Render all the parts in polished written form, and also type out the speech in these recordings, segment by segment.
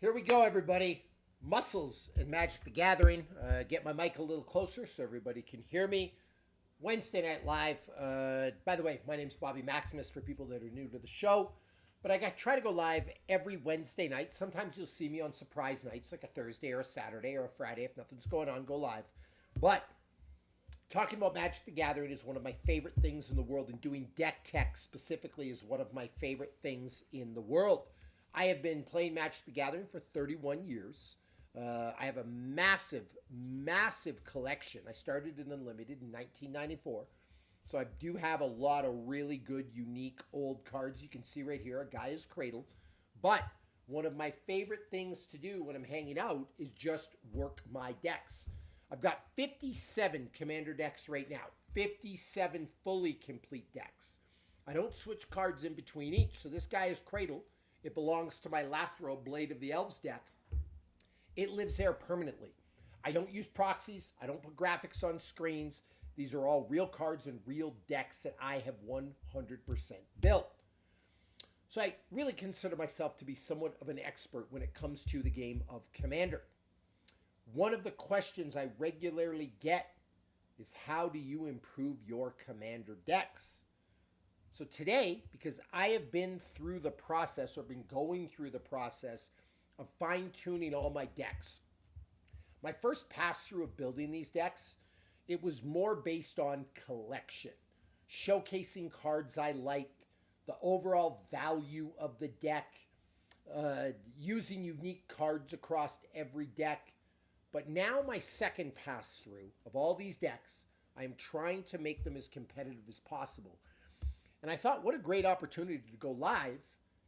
Here we go, everybody. Muscles and Magic the Gathering. Get my mic a little closer so everybody can hear me. Wednesday Night Live. By the way, my name's Bobby Maximus for people that are new to the show. But I try to go live every Wednesday night. Sometimes you'll see me on surprise nights like a Thursday or a Saturday or a Friday. If nothing's going on, go live. But talking about Magic the Gathering is one of my favorite things in the world, and doing deck tech specifically is one of my favorite things in the world. I have been playing Magic the Gathering for 31 years. I have a massive, massive collection. I started in Unlimited in 1994. So I do have a lot of really good, unique, old cards. You can see right here, a Gaia's Cradle. But one of my favorite things to do when I'm hanging out is just work my decks. I've got 57 Commander decks right now. 57 fully complete decks. I don't switch cards in between each. So this Gaia's Cradle, it belongs to my Lathril Blade of the Elves deck. It lives there permanently. I don't use proxies. I don't put graphics on screens. These are all real cards and real decks that I have 100% built. So I really consider myself to be somewhat of an expert when it comes to the game of Commander. One of the questions I regularly get is, how do you improve your Commander decks? So today, because I have been through the process, or been going through the process of fine-tuning all my decks. My first pass through of building these decks, it was more based on collection, showcasing cards I liked, the overall value of the deck, using unique cards across every deck. But now my second pass through of all these decks, I am trying to make them as competitive as possible. And I thought, what a great opportunity to go live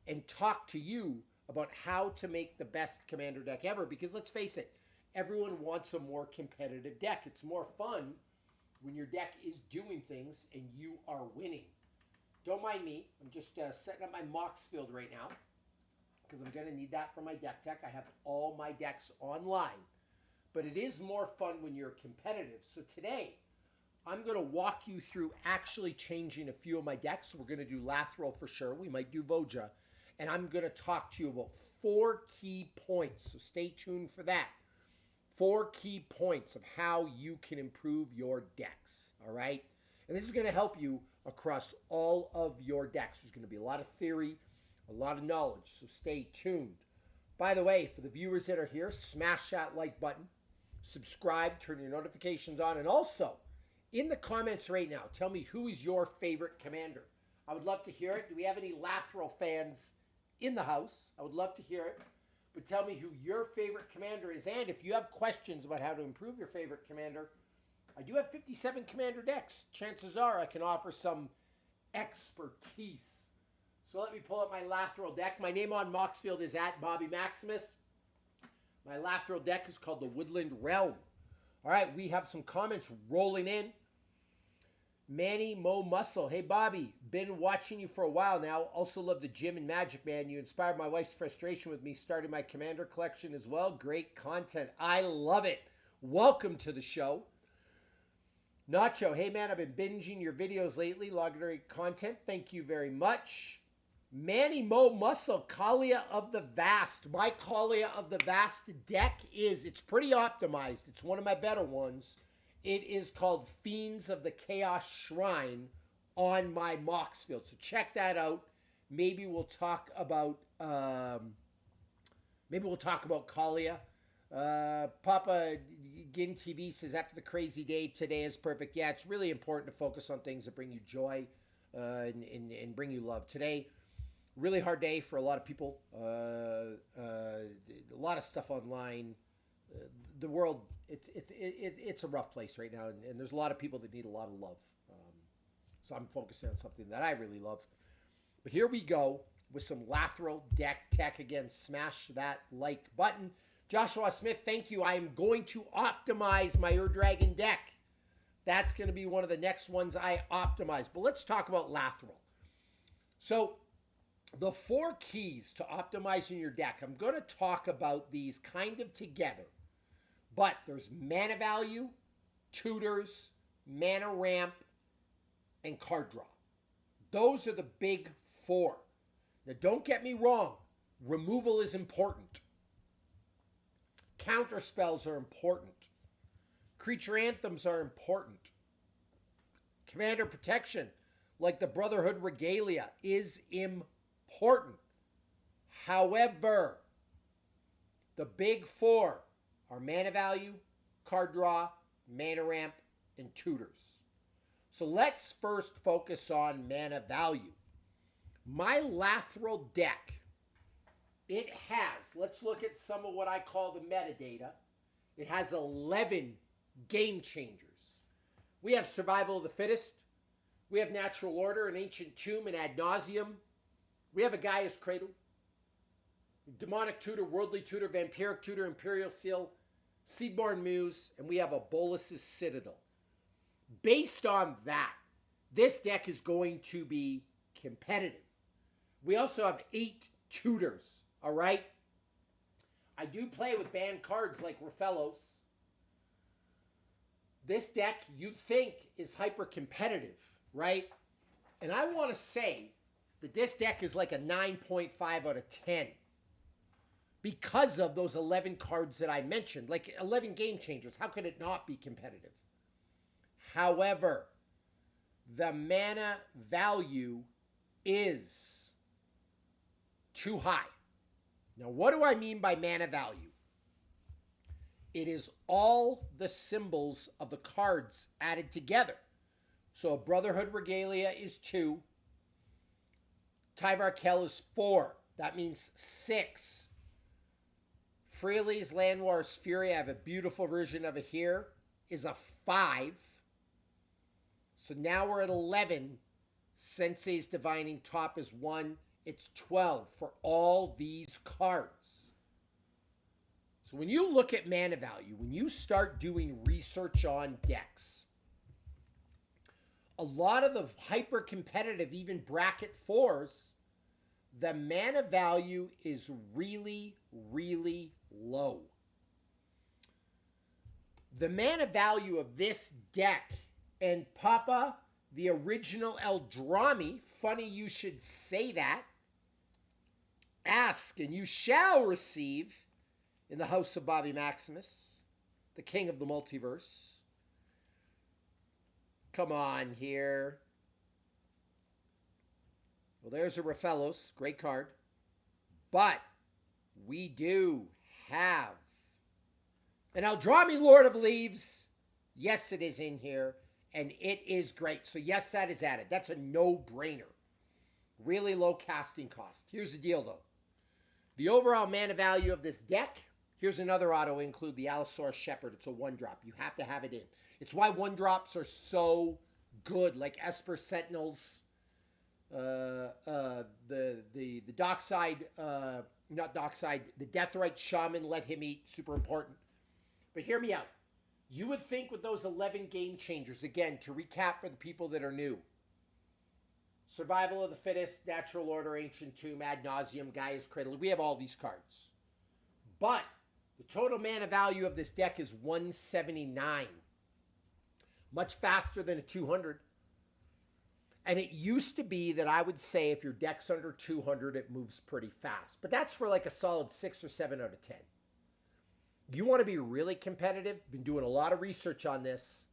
and talk to you about how to make the best Commander deck ever. Because let's face it, everyone wants a more competitive deck. It's more fun when your deck is doing things and you are winning. Don't mind me. I'm just setting up my Mox field right now because I'm going to need that for my deck tech. I have all my decks online. But it is more fun when you're competitive. So today, I'm going to walk you through actually changing a few of my decks. We're going to do Lathril for sure. We might do Voja. And I'm going to talk to you about 4 key points. So stay tuned for that. 4 key points of how you can improve your decks. All right? And this is going to help you across all of your decks. There's going to be a lot of theory, a lot of knowledge. So stay tuned. By the way, for the viewers that are here, smash that like button. Subscribe, turn your notifications on. And also, in the comments right now, tell me, who is your favorite Commander? I would love to hear it. Do we have any Lathril fans in the house? I would love to hear it. But tell me who your favorite Commander is. And if you have questions about how to improve your favorite Commander, I do have 57 Commander decks. Chances are I can offer some expertise. So let me pull up my Lathril deck. My name on Moxfield is @BobbyMaximus. My Lathril deck is called the Woodland Realm. All right, we have some comments rolling in. Manny Mo Muscle. Hey, Bobby. Been watching you for a while now. Also love the gym and Magic, man. You inspired my wife's frustration with me starting my Commander collection as well. Great content. I love it. Welcome to the show. Nacho. Hey, man. I've been binging your videos lately. Legendary content. Thank you very much. Manny Mo Muscle. Kalia of the Vast. My Kalia of the Vast deck it's pretty optimized. It's one of my better ones. It is called Fiends of the Chaos Shrine on my Mox field. So check that out. Maybe we'll talk about Kalia. Papa Gin TV says, after the crazy day, today is perfect. Yeah, it's really important to focus on things that bring you joy and bring you love. Today, really hard day for a lot of people. A lot of stuff online. The world, it's a rough place right now, and there's a lot of people that need a lot of love. So I'm focusing on something that I really love. But here we go with some Lathril deck tech. Again, smash that like button. Joshua Smith, thank you. I am going to optimize my Ur-Dragon deck. That's going to be one of the next ones I optimize. But let's talk about Lathril. So the 4 keys to optimizing your deck, I'm going to talk about these kind of together. But there's mana value, tutors, mana ramp, and card draw. Those are the big 4. Now, don't get me wrong. Removal is important. Counter spells are important. Creature anthems are important. Commander protection, like the Brotherhood Regalia, is important. However, the big four are mana value, card draw, mana ramp, and tutors. So let's first focus on mana value. My Lathril deck, it has, let's look at some of what I call the metadata. It has 11 game changers. We have Survival of the Fittest. We have Natural Order, an Ancient Tomb, and Ad Nauseum. We have a Gaia's Cradle, Demonic Tutor, Worldly Tutor, Vampiric Tutor, Imperial Seal, Seedborn Muse, and we have a Bolas's Citadel. Based on that, this deck is going to be competitive. We also have 8 tutors, all right? I do play with banned cards like Raphellos. This deck, you'd think, is hyper competitive, right? And I want to say that this deck is like a 9.5 out of 10 because of those 11 cards that I mentioned, like 11 game changers. How could it not be competitive? However, the mana value is too high. Now, what do I mean by mana value? It is all the symbols of the cards added together. So a Brotherhood Regalia is 2. Tyvar Kell is 4. That means 6. Freely's Landwar's Fury, I have a beautiful version of it here, is a 5. So now we're at 11. Sensei's Divining Top is 1. It's 12 for all these cards. So when you look at mana value, when you start doing research on decks, a lot of the hyper competitive, even bracket 4s, the mana value is really, really low. The mana value of this deck, and Papa, the original Eldrami, funny you should say that, ask and you shall receive in the house of Bobby Maximus, the king of the multiverse. Come on here. Well, there's a Raphellos, great card. But we do have an Eldrami Lord of Leaves. Yes, it is in here, and it is great. So yes, that is added. That's a no-brainer. Really low casting cost. Here's the deal, though. The overall mana value of this deck, here's another auto include, the Allosaurus Shepherd. It's a 1-drop. You have to have it in. It's why 1-drops are so good, like Esper Sentinels, the Dockside, not Dockside, the Deathrite Shaman, let him eat, super important. But hear me out. You would think with those 11 game changers, again, to recap for the people that are new, Survival of the Fittest, Natural Order, Ancient Tomb, Ad Nauseum, Gaia's Cradle. We have all these cards. But the total mana value of this deck is 179. Much faster than a 200. And it used to be that I would say if your deck's under 200, it moves pretty fast. But that's for like a solid 6 or 7 out of 10. You want to be really competitive? Been doing a lot of research on this.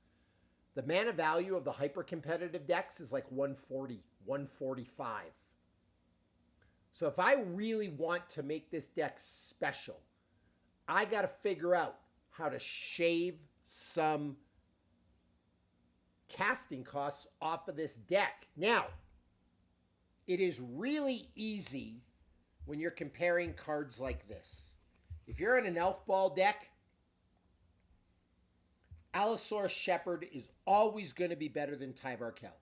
The mana value of the hyper-competitive decks is like 140, 145. So if I really want to make this deck special, I got to figure out how to shave some casting costs off of this deck. Now, it is really easy when you're comparing cards like this. If you're in an Elf Ball deck, Allosaurus Shepherd is always going to be better than Tyvar Kell.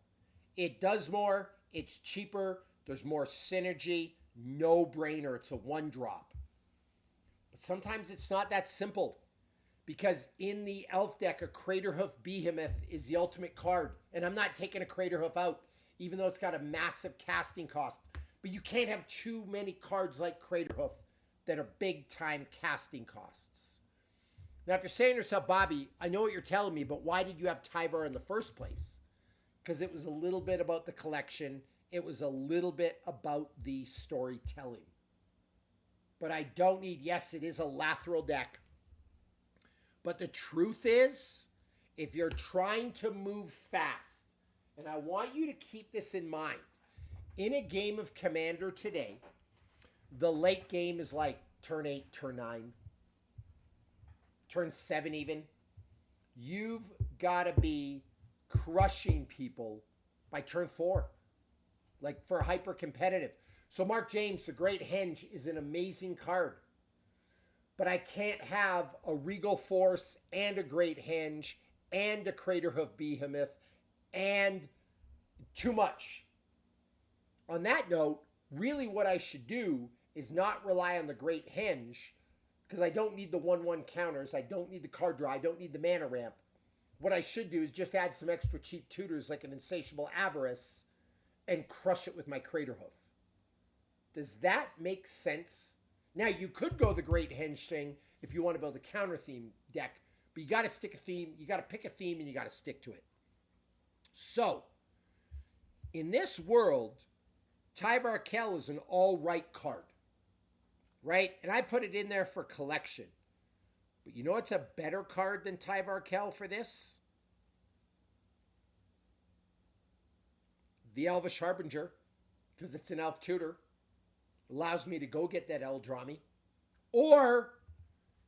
It does more, it's cheaper, there's more synergy, no brainer, it's a 1-drop. But sometimes it's not that simple, because in the Elf deck, a Craterhoof Behemoth is the ultimate card, and I'm not taking a Craterhoof out, even though it's got a massive casting cost. But you can't have too many cards like Craterhoof that are big-time casting costs. Now, if you're saying to yourself, Bobby, I know what you're telling me, but why did you have Tyvar in the first place? Because it was a little bit about the collection. It was a little bit about the storytelling. But I don't need, yes, it is a Lathril deck. But the truth is, if you're trying to move fast, and I want you to keep this in mind, in a game of Commander today, the late game is like turn 8, turn 9, turn 7 even. You've got to be crushing people by turn 4, like for hyper competitive. So Mark James, the Great Henge, is an amazing card. But I can't have a Regal Force and a Great Henge and a Craterhoof Behemoth and too much. On that note, really what I should do is not rely on the Great Henge, because I don't need the 1/1 counters, I don't need the card draw, I don't need the mana ramp. What I should do is just add some extra cheap tutors like an Insatiable Avarice and crush it with my Craterhoof. Does that make sense? Now, you could go the Great Henge thing if you want to build a counter theme deck, but you got to stick a theme, you got to pick a theme, and you got to stick to it. So, in this world, Tyvar Kell is an all-right card, right? And I put it in there for collection. But you know what's a better card than Tyvar Kell for this? The Elvish Harbinger, because it's an elf tutor. Allows me to go get that Eldrami. Or,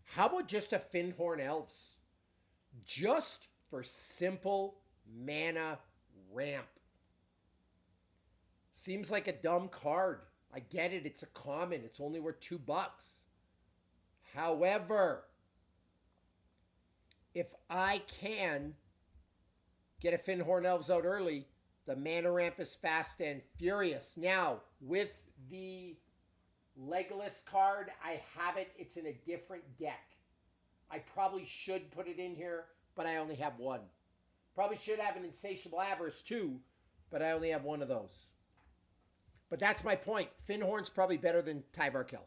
how about just a Fyndhorn Elves? Just for simple mana ramp. Seems like a dumb card. I get it, it's a common. It's only worth $2. However, if I can get a Fyndhorn Elves out early, the mana ramp is fast and furious. Now, with the Legolas card, I have it. It's in a different deck. I probably should put it in here, but I only have one. Probably should have an Insatiable Avarice too, but I only have one of those. But that's my point. Fyndhorn's probably better than Tyvar Kell.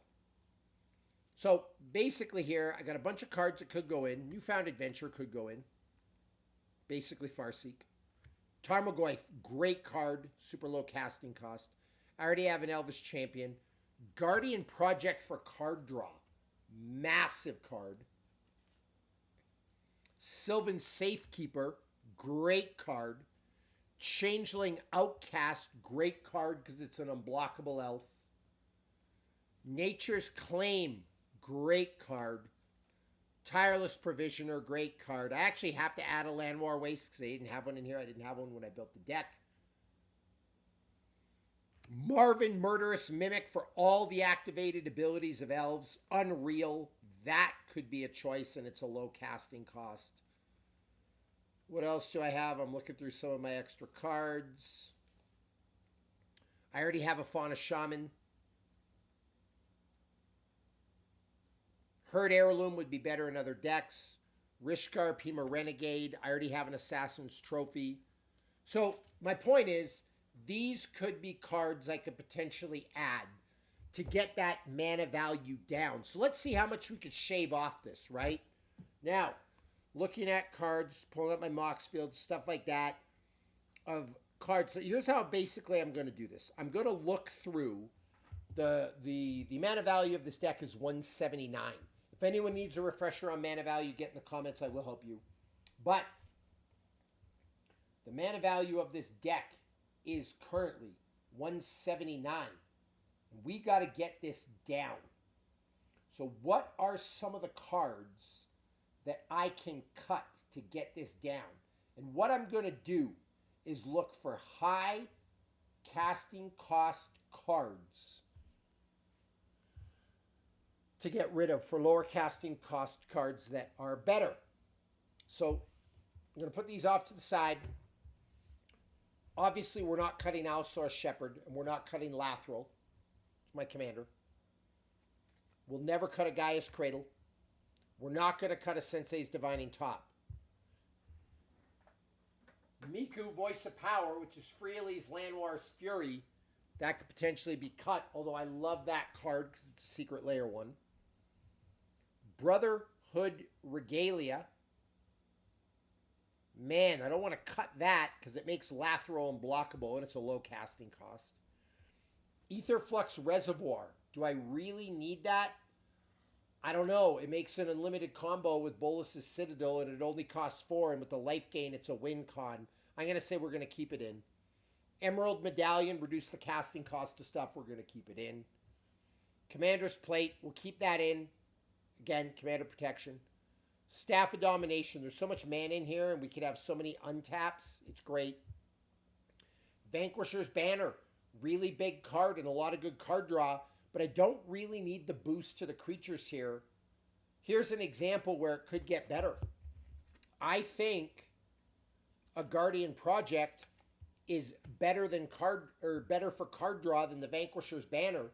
So basically here, I got a bunch of cards that could go in. Newfound Adventure could go in. Basically Farseek. Tarmogoyf, great card. Super low casting cost. I already have an Elvish Champion. Guardian Project for card draw. Massive card. Sylvan Safekeeper, great card. Changeling Outcast, great card because it's an unblockable elf. Nature's Claim, great card. Tireless Provisioner, great card. I actually have to add a Land War Waste because I didn't have one in here. I didn't have one when I built the deck. Marvin Murderous Mimic for all the activated abilities of elves. Unreal. That could be a choice, and it's a low casting cost. What else do I have? I'm looking through some of my extra cards. I already have a Fauna Shaman. Herd Heirloom would be better in other decks. Rishkar, Pima Renegade. I already have an Assassin's Trophy. So my point is, these could be cards I could potentially add to get that mana value down. So let's see how much we could shave off this, right? Now, looking at cards, pulling up my Moxfield, stuff like that, of cards. So here's how basically I'm going to do this. I'm going to look through the mana value of this deck is 179. If anyone needs a refresher on mana value, get in the comments. I will help you. But the mana value of this deck is currently 179. We got to get this down. So what are some of the cards that I can cut to get this down? And what I'm going to do is look for high casting cost cards to get rid of for lower casting cost cards that are better. So I'm going to put these off to the side. Obviously, we're not cutting Allosaurus Shepherd, and we're not cutting Lathril. It's my commander. We'll never cut a Gaia's Cradle. We're not going to cut a Sensei's Divining Top. Miku, Voice of Power, which is Freely's Landwar's Fury, that could potentially be cut, although I love that card because it's a Secret Lair one. Brotherhood Regalia. Man, I don't want to cut that because it makes Lathril unblockable and it's a low casting cost. Aetherflux Reservoir. Do I really need that? I don't know. It makes an unlimited combo with Bolus's Citadel, and it only costs 4. And with the life gain, it's a win con. I'm going to say we're going to keep it in. Emerald Medallion, reduce the casting cost of stuff. We're going to keep it in. Commander's Plate, we'll keep that in. Again, Commander Protection. Staff of Domination, there's so much mana in here, and we could have so many untaps. It's great. Vanquisher's Banner, really big card and a lot of good card draw, but I don't really need the boost to the creatures here. Here's an example where it could get better. I think a Guardian Project is better for card draw than the Vanquisher's Banner,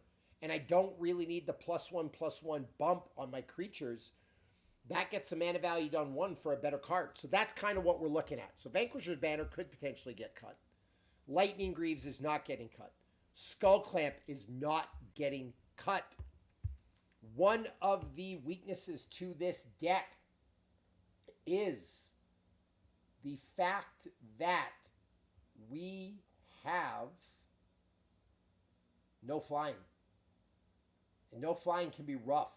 and I don't really need the +1/+1 bump on my creatures. That gets the mana value down 1 for a better card. So that's kind of what we're looking at. So Vanquisher's Banner could potentially get cut. Lightning Greaves is not getting cut. Skull Clamp is not getting cut. One of the weaknesses to this deck is the fact that we have no flying. And no flying can be rough.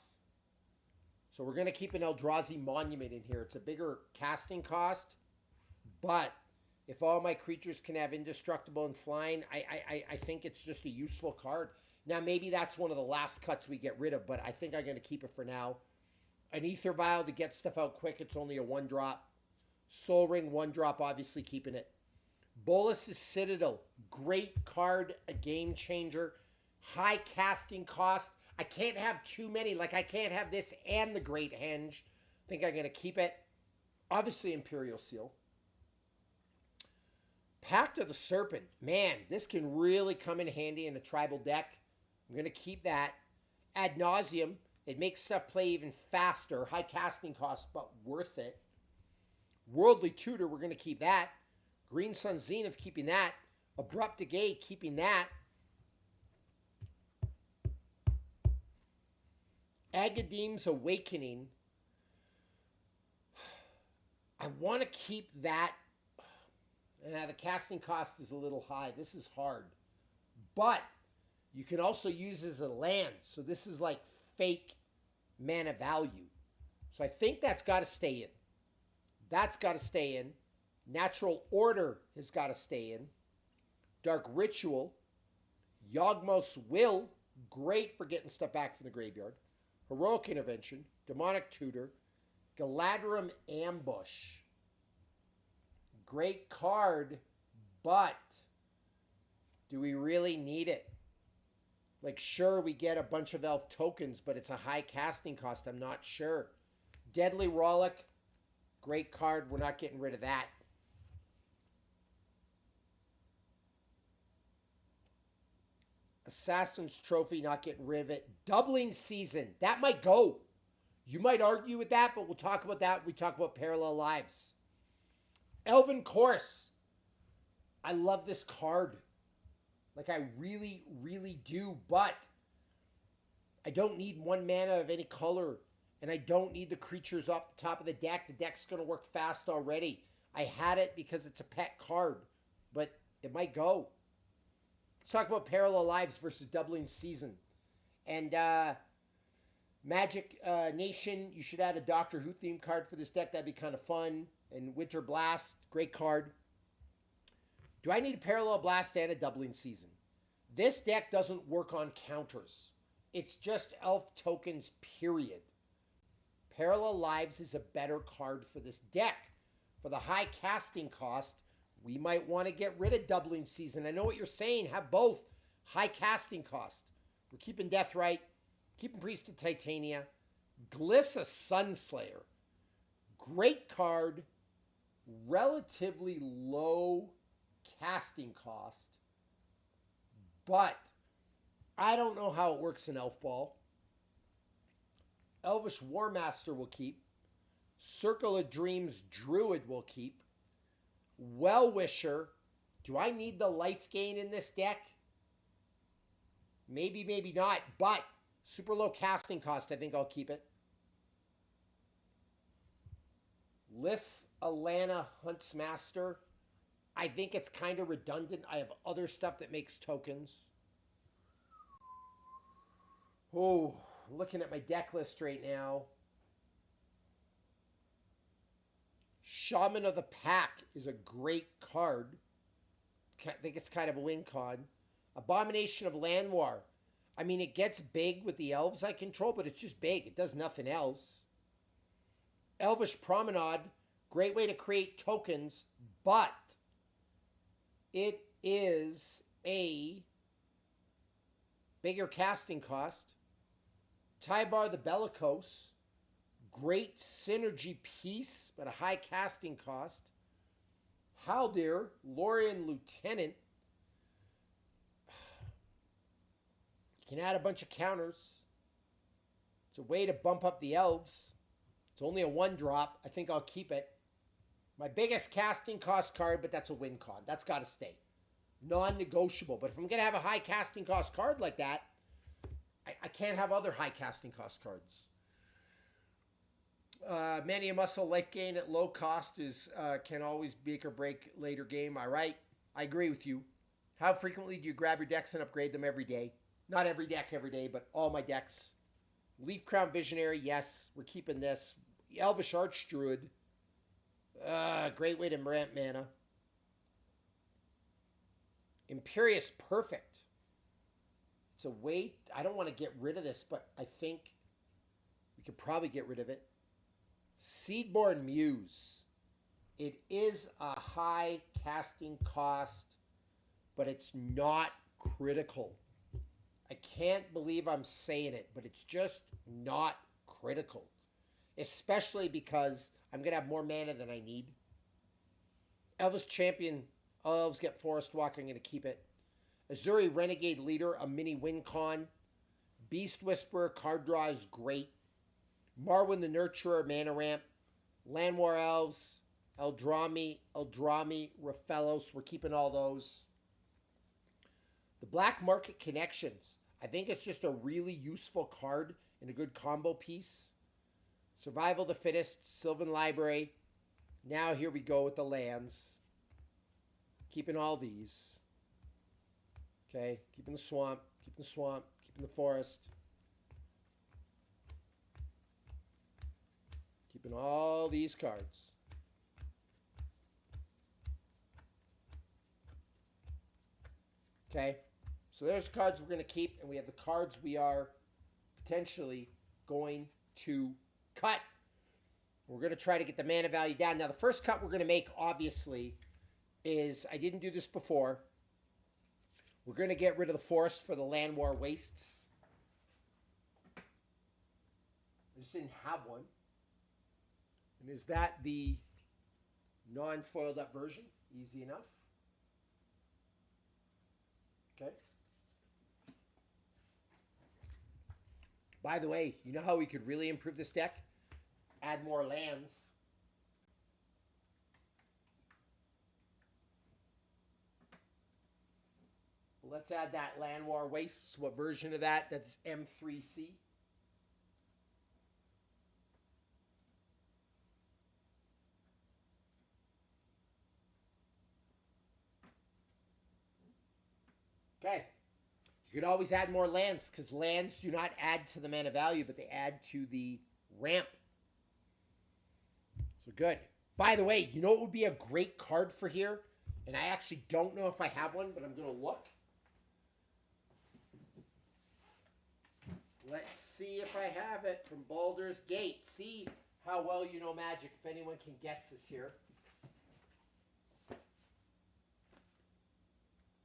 So we're going to keep an Eldrazi Monument in here. It's a bigger casting cost, but if all my creatures can have indestructible and flying, I think it's just a useful card. Now, maybe that's one of the last cuts we get rid of, but I think I'm going to keep it for now. An Ether Vial to get stuff out quick. It's only a 1-drop. Soul Ring, 1-drop, obviously keeping it. Bolus's Citadel, great card, a game changer. High casting cost. I can't have too many. Like, I can't have this and the Great Henge. I think I'm going to keep it. Obviously, Imperial Seal. Pact of the Serpent. Man, this can really come in handy in a tribal deck. I'm going to keep that. Ad Nauseam. It makes stuff play even faster. High casting cost, but worth it. Worldly Tutor. We're going to keep that. Green Sun Zenith. Keeping that. Abrupt Decay. Keeping that. Agadeem's Awakening. I want to keep that. The casting cost is a little high. This is hard. But you can also use it as a land. So this is like fake mana value. So I think that's got to stay in. That's got to stay in. Natural Order has got to stay in. Dark Ritual. Yawgmoth's Will. Great for getting stuff back from the graveyard. Heroic Intervention, Demonic Tutor, Galadrim Ambush. Great card, but do we really need it? Like, sure, we get a bunch of elf tokens, but it's a high casting cost. I'm not sure. Deadly Rollick, great card. We're not getting rid of that. Assassin's Trophy, not getting rid of it. Doubling Season, that might go. You might argue with that, but we'll talk about that when we talk about Parallel Lives. Elven Course. I love this card. Like, I really, really do, but I don't need 1 mana of any color, and I don't need the creatures off the top of the deck. The deck's going to work fast already. I had it because it's a pet card, but it might go. Let's talk about Parallel Lives versus Doubling Season. And Magic Nation, you should add a Doctor Who theme card for this deck. That'd be kind of fun. And Winter Blast, great card. Do I need a Parallel Blast and a Doubling Season? This deck doesn't work on counters. It's just elf tokens, period. Parallel Lives is a better card for this deck. For the high casting cost, we might want to get rid of Doubling Season. I know what you're saying. Have both. High casting cost. We're keeping Deathrite. Keeping Priest of Titania. Glissa Sunslayer. Great card. Relatively low casting cost. But I don't know how it works in Elf Ball. Elvish Warmaster will keep. Circle of Dreams Druid will keep. Well-Wisher. Do I need the life gain in this deck? Maybe, maybe not. But super low casting cost. I think I'll keep it. Lys Alana Huntsmaster. I think it's kind of redundant. I have other stuff that makes tokens. Oh, I'm looking at my deck list right now. Shaman of the Pack is a great card. I think it's kind of a win con. Abomination of Llanowar. I mean, it gets big with the elves I control, but it's just big. It does nothing else. Elvish Promenade, great way to create tokens, but it is a bigger casting cost. Tybar the Bellicose, great synergy piece, but a high casting cost. Haldir, Lorien Lieutenant. You can add a bunch of counters. It's a way to bump up the elves. It's only a 1-drop. I think I'll keep it. My biggest casting cost card, but that's a win con. That's got to stay. Non-negotiable. But if I'm going to have a high casting cost card like that, I can't have other high casting cost cards. Mania Muscle life gain at low cost is can always make or break later game. All right. I agree with you. How frequently do you grab your decks and upgrade them every day? Not every deck every day, but all my decks. Leaf Crown Visionary, yes. We're keeping this. Elvish Archdruid. Great way to ramp mana. Imperious Perfect. It's a way. I don't want to get rid of this, but I think we could probably get rid of it. Seedborn Muse. It is a high casting cost, but it's not critical. I can't believe I'm saying it, but it's just not critical. Especially because I'm going to have more mana than I need. Elvis Champion. Elves get Forest Walk. I'm going to keep it. Azuri Renegade Leader, a mini win con. Beast Whisperer, card draw is great. Marwyn the Nurturer, mana ramp. Llanowar Elves, Eldrami, Raphellos. We're keeping all those. The Black Market Connections. I think it's just a really useful card and a good combo piece. Survival of the Fittest, Sylvan Library. Now here we go with the lands. Keeping all these. Okay, keeping the swamp, keeping the forest. Keeping all these cards. Okay, so there's the cards we're going to keep, and we have the cards we are potentially going to cut. We're going to try to get the mana value down. Now, the first cut we're going to make, obviously, is, I didn't do this before, we're going to get rid of the forest for the Llanowar Wastes. I just didn't have one. And is that the non-foiled up version? Easy enough. Okay. By the way, you know how we could really improve this deck? Add more lands. Let's add that Llanowar Wastes. What version of that? That's M3C. Okay. You could always add more lands, because lands do not add to the mana value, but they add to the ramp. So good. By the way, you know what would be a great card for here? And I actually don't know if I have one, but I'm going to look. Let's see if I have it from Baldur's Gate. See how well you know Magic, if anyone can guess this here.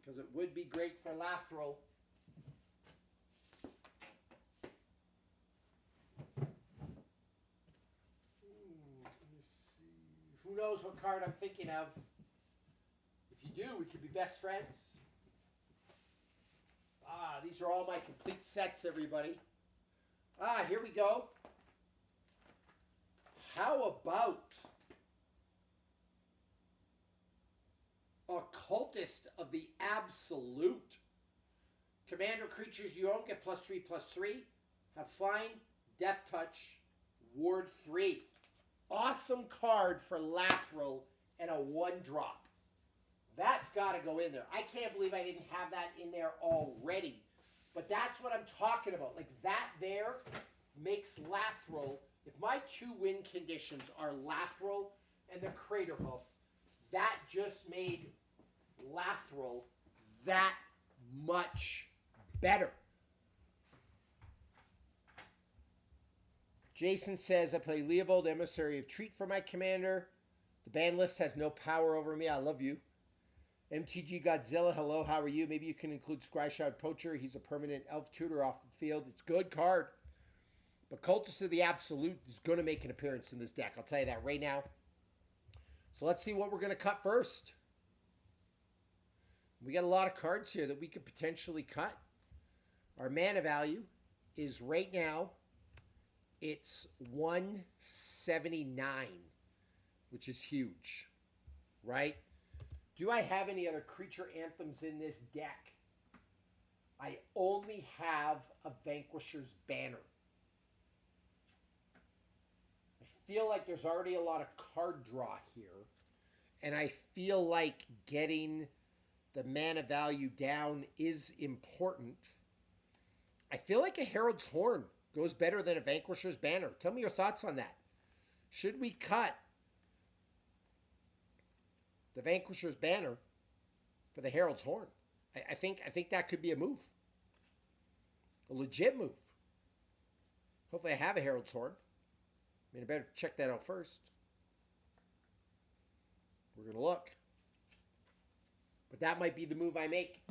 Because it would be great for Lathril. Let me see. Who knows what card I'm thinking of? If you do, we could be best friends. Ah, these are all my complete sets, everybody. Ah, here we go. How about Occultist of the Absolute? Commander creatures you own get +3/+3. Have flying, death touch, ward 3. Awesome card for Lathril and a 1-drop. That's got to go in there. I can't believe I didn't have that in there already. But that's what I'm talking about. Like that there makes Lathril. If my two win conditions are Lathril and the Crater Hoof, that just made Lathril that much better. Jason says, I play Leovold, Emissary of Treat for my commander. The ban list has no power over me. I love you. MTG Godzilla, hello, how are you? Maybe you can include Scryshard Poacher. He's a permanent elf tutor off the field. It's a good card. But Cultist of the Absolute is going to make an appearance in this deck. I'll tell you that right now. So let's see what we're going to cut first. We got a lot of cards here that we could potentially cut. Our mana value is right now, it's 179, which is huge, right? Do I have any other creature anthems in this deck? I only have a Vanquisher's Banner. I feel like there's already a lot of card draw here. And I feel like getting the mana value down is important. I feel like a Herald's Horn goes better than a Vanquisher's Banner. Tell me your thoughts on that. Should we cut the Vanquisher's Banner for the Herald's Horn? I think that could be a move. A legit move. Hopefully I have a Herald's Horn. I mean, I better check that out first. We're going to look. But that might be the move I make.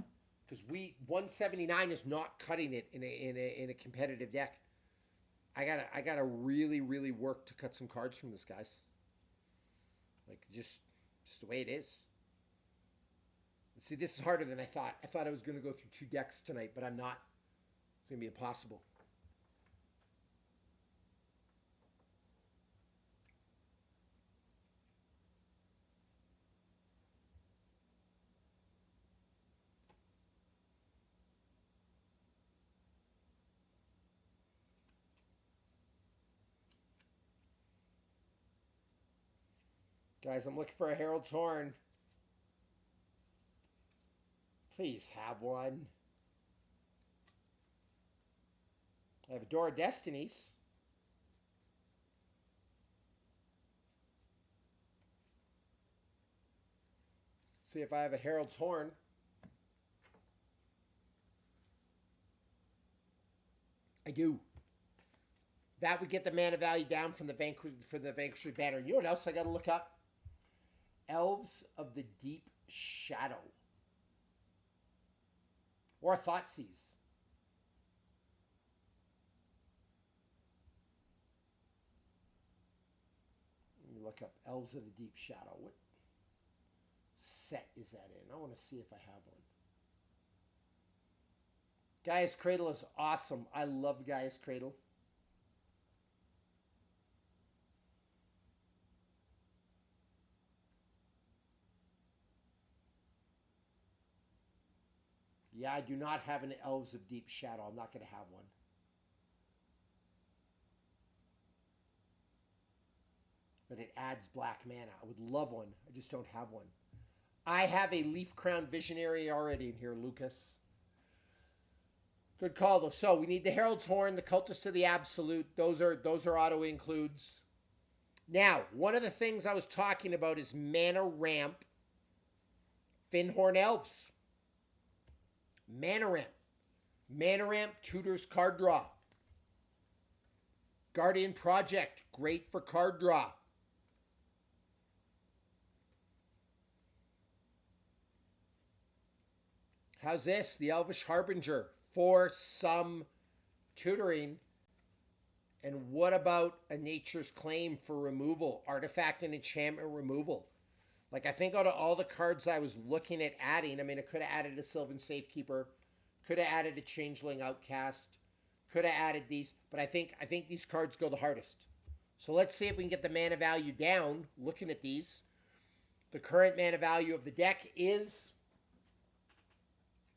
Because 179 is not cutting it in a competitive deck. I gotta really, really work to cut some cards from this, guys. Like, just the way it is. See, this is harder than I thought. I thought I was going to go through 2 decks tonight, but I'm not. It's going to be impossible. Guys, I'm looking for a Herald's Horn. Please have one. I have a Door of Destinies. See if I have a Herald's Horn. I do. That would get the mana value down from the Vanquisher's Banner. You know what else I got to look up? Elves of the Deep Shadow. Or Thoughtseize. Let me look up Elves of the Deep Shadow. What set is that in? I want to see if I have one. Gaia's Cradle is awesome. I love Gaia's Cradle. Yeah, I do not have an Elves of Deep Shadow. I'm not going to have one. But it adds black mana. I would love one. I just don't have one. I have a Leaf Crown Visionary already in here, Lucas. Good call, though. So we need the Herald's Horn, the Cultist of the Absolute. Those are auto includes. Now, one of the things I was talking about is Mana Ramp Finhorn Elves. Mana Ramp. Mana Ramp tutors card draw. Guardian Project, great for card draw. How's this? The Elvish Harbinger for some tutoring. And what about a Nature's Claim for removal? Artifact and enchantment removal. Like, I think out of all the cards I was looking at adding, I mean, I could have added a Sylvan Safekeeper, could have added a Changeling Outcast, could have added these, but I think these cards go the hardest. So let's see if we can get the mana value down, looking at these. The current mana value of the deck is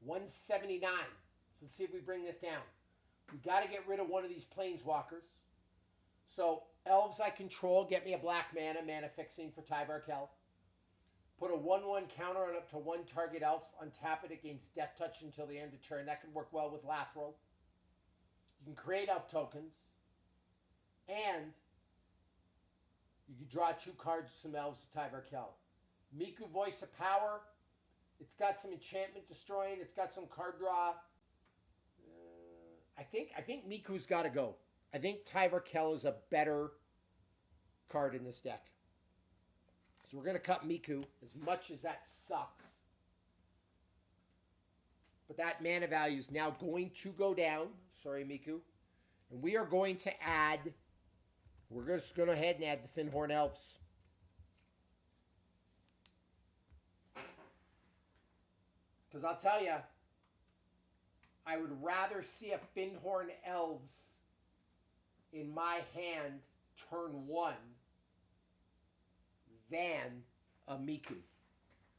179. So let's see if we bring this down. We got to get rid of one of these Planeswalkers. So, Elves I control, get me a black mana fixing for Tyvar Kell. Put a 1/1 counter on up to one target elf. Untap it against Death Touch until the end of turn. That could work well with Lathril. You can create elf tokens. And you can draw 2 cards, some elves to Tyvar-Kel. Miku, Voice of Power. It's got some enchantment destroying. It's got some card draw. I think Miku's got to go. I think Tyvar-Kel is a better card in this deck. So we're going to cut Miku, as much as that sucks. But that mana value is now going to go down. Sorry, Miku. And we are going to add, we're just going to go ahead and add the Finhorn Elves. Because I'll tell you, I would rather see a Finhorn Elves in my hand turn 1 than a Miku,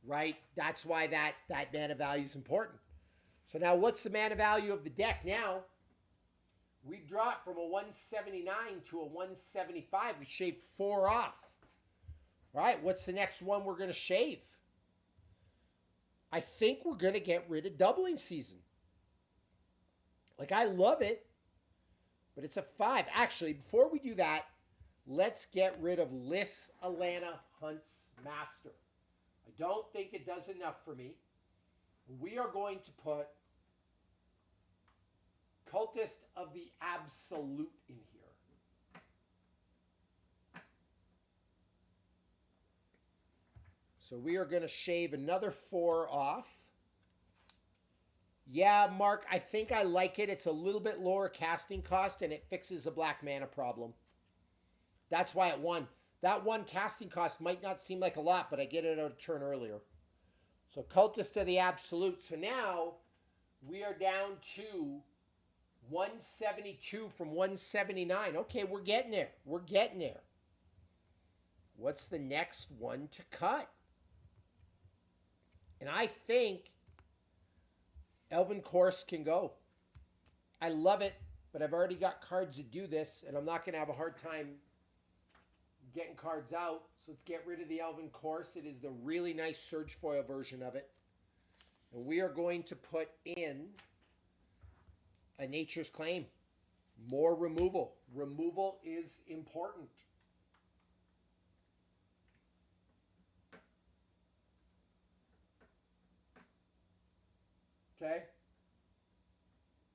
right? That's why that mana value is important. So now what's the mana value of the deck now? We dropped from a 179 to a 175. We shaved 4 off. All right, what's the next one we're going to shave? I think we're going to get rid of Doubling Season. Like, I love it, but it's a 5. Actually, before we do that, let's get rid of Lys Alana Hunt's Master. I don't think it does enough for me. We are going to put Cultist of the Absolute in here. So we are going to shave another 4 off. Yeah, Mark, I think I like it. It's a little bit lower casting cost, and it fixes a black mana problem. That's why it won. That one casting cost might not seem like a lot, but I get it out a turn earlier. So Cultist of the Absolute. So now we are down to 172 from 179. Okay, we're getting there. We're getting there. What's the next one to cut? And I think Elven Course can go. I love it, but I've already got cards that do this, and I'm not going to have a hard time getting cards out. So let's get rid of the Elven Course. It is the really nice Surge Foil version of it. And we are going to put in a Nature's Claim. More removal. Removal is important. Okay.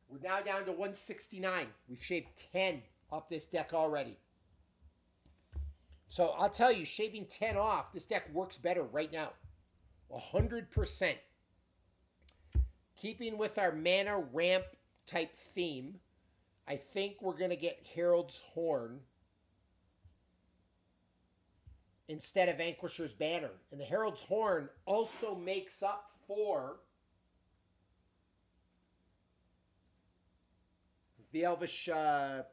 We're now down to 169. We've shaved 10 off this deck already. So I'll tell you, shaving 10 off, this deck works better right now. 100%. Keeping with our mana ramp type theme, I think we're going to get Herald's Horn instead of Vanquisher's Banner. And the Herald's Horn also makes up for the Elvish, the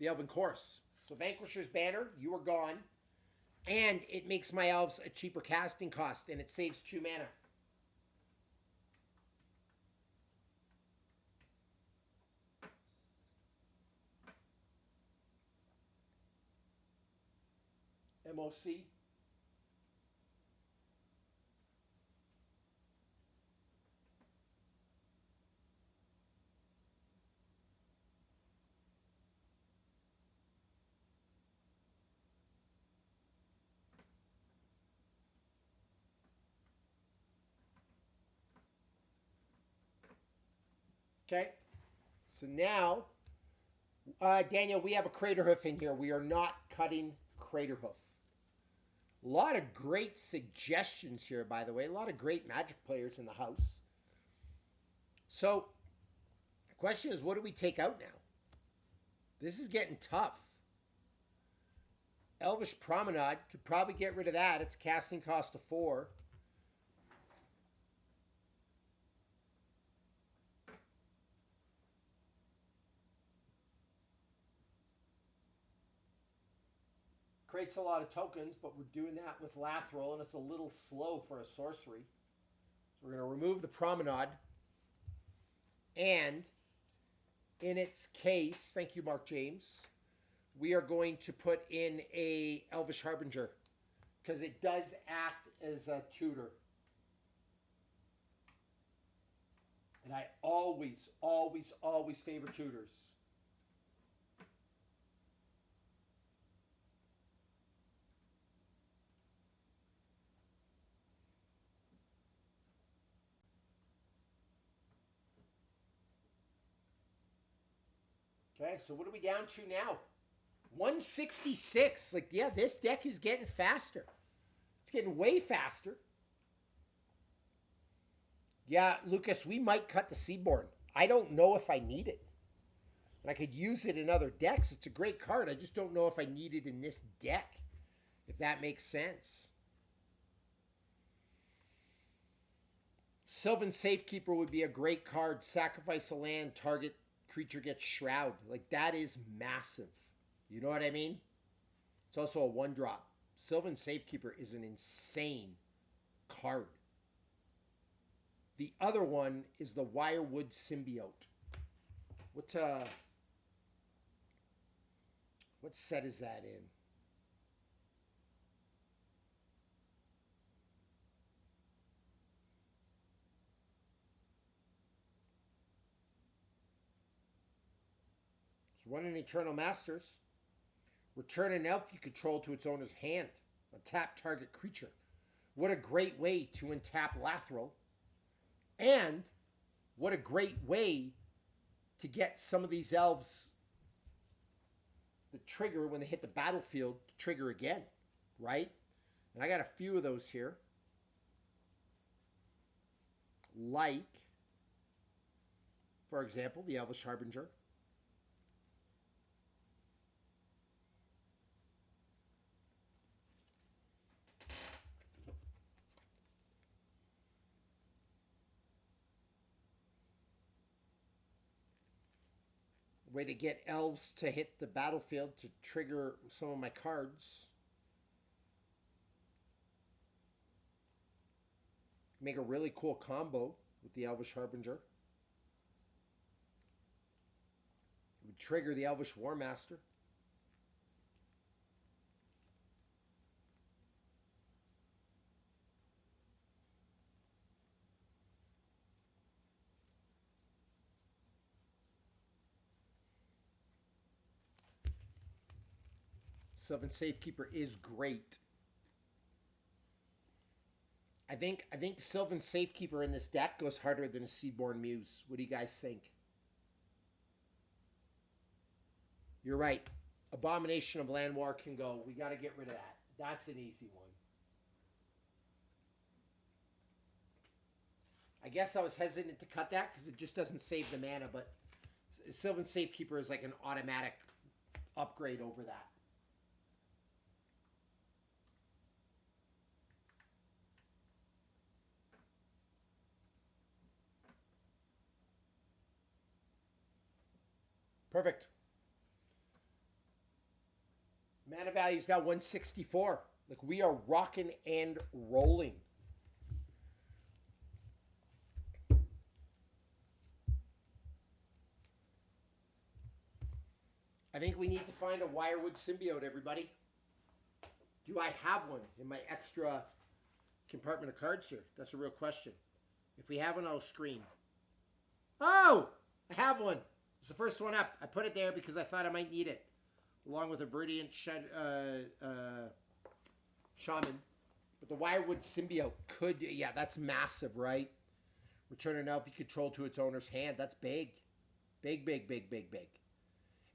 Elven Course. So Vanquisher's Banner, you are gone. And it makes my elves a cheaper casting cost, and it saves 2 mana. MOC. Okay, so now, Daniel, we have a Craterhoof in here. We are not cutting Craterhoof. A lot of great suggestions here, by the way. A lot of great Magic players in the house. So, the question is, what do we take out now? This is getting tough. Elvish Promenade, could probably get rid of that. It's casting cost of 4. Creates a lot of tokens, but we're doing that with Lathril, and it's a little slow for a sorcery. So we're going to remove the Promenade. And in its case, thank you, Mark James, we are going to put in a Elvish Harbinger. because it does act as a tutor. And I always, always, always favor tutors. Okay, so what are we down to now? 166. Like, yeah, this deck is getting faster. It's getting way faster. Yeah, Lucas, we might cut the Seaborn. I don't know if I need it. And I could use it in other decks. It's a great card. I just don't know if I need it in this deck, if that makes sense. Sylvan Safekeeper would be a great card. Sacrifice a land, target creature gets Shroud. Like, that is massive. You know what I mean? It's also a 1-drop. Sylvan Safekeeper is an insane card. The other one is the Wirewood Symbiote. What set is that in? It's running Eternal Masters. Return an elf you control to its owner's hand. Untap target creature. What a great way to untap Lathril. And what a great way to get some of these elves the trigger when they hit the battlefield to trigger again, right? And I got a few of those here. Like, for example, the Elvish Harbinger. Way to get elves to hit the battlefield to trigger some of my cards. Make a really cool combo with the Elvish Harbinger. It would trigger the Elvish War Master. Sylvan Safekeeper is great. I think Sylvan Safekeeper in this deck goes harder than a Seaborn Muse. What do you guys think? You're right. Abomination of Landwar can go. We got to get rid of that. That's an easy one. I guess I was hesitant to cut that because it just doesn't save the mana, but Sylvan Safekeeper is like an automatic upgrade over that. Perfect. Mana value is now 164. Like, we are rocking and rolling. I think we need to find a Wirewood Symbiote, everybody. Do I have one in my extra compartment of cards here? That's a real question. If we have one, I'll scream. Oh! I have one. It's the first one up. I put it there because I thought I might need it, along with a Viridian Shaman. But the Wirewood Symbiote could, yeah, that's massive, right? Return an elf you control to its owner's hand. That's big. Big, big, big, big, big.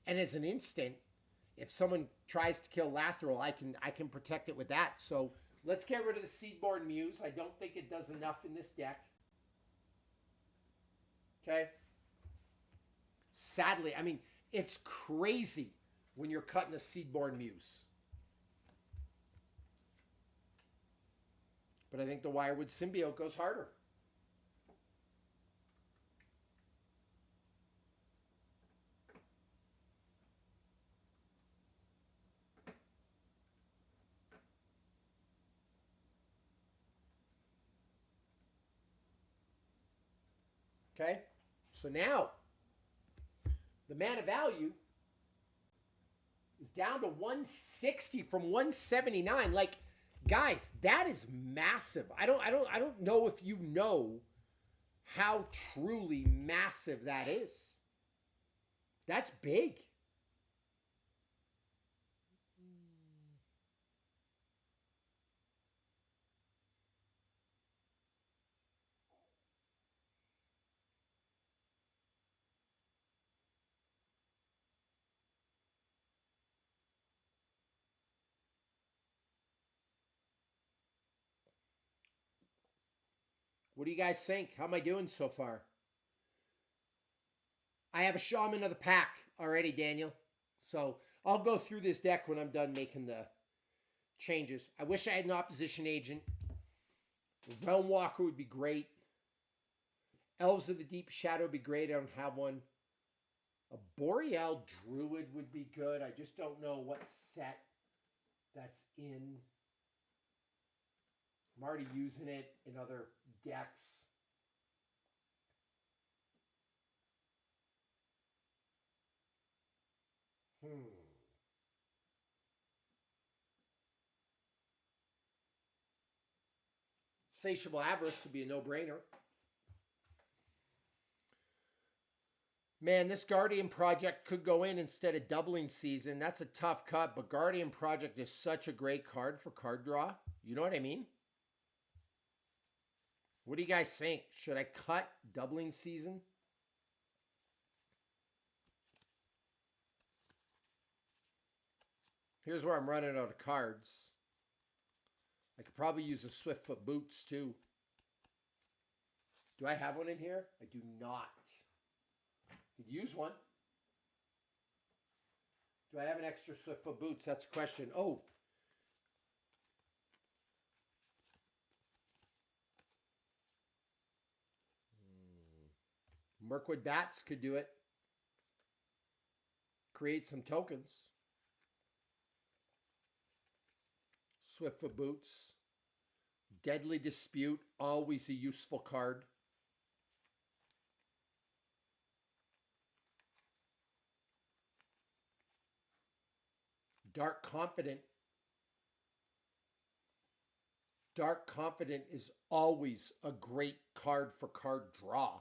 And as an instant, if someone tries to kill Lathril, I can protect it with that. So let's get rid of the Seaborn Muse. I don't think it does enough in this deck. Okay? Sadly, I mean, it's crazy when you're cutting a Seaborn Muse. But I think the Wirewood Symbiote goes harder. Okay? So now, the mana value is down to 160 from 179. Like, Guys, that is massive. I don't know if you know how truly massive that is. That's big. What do you guys think? How am I doing so far? I have a shaman of the pack already, Daniel. So I'll go through this deck when I'm done making the changes. I wish I had an opposition agent. Realm Walker would be great. Elves of the Deep Shadow would be great. I don't have one. A Boreal Druid would be good. I just don't know what set that's in. I'm already using it in other decks. Satiable Avarice would be a no-brainer. Man, this Guardian Project could go in instead of Doubling Season. That's a tough cut, but Guardian Project is such a great card for card draw. You know what I mean? What do you guys think? Should I cut Doubling Season? Here's where I'm running out of cards. I could probably use a Swiftfoot Boots too. Do I have one in here? I do not. Could use one. Do I have an extra Swiftfoot Boots? That's a question. Oh. Mirkwood Bats could do it. Create some tokens. Swiftfoot Boots. Deadly Dispute, always a useful card. Dark Confident. Dark Confident is always a great card for card draw.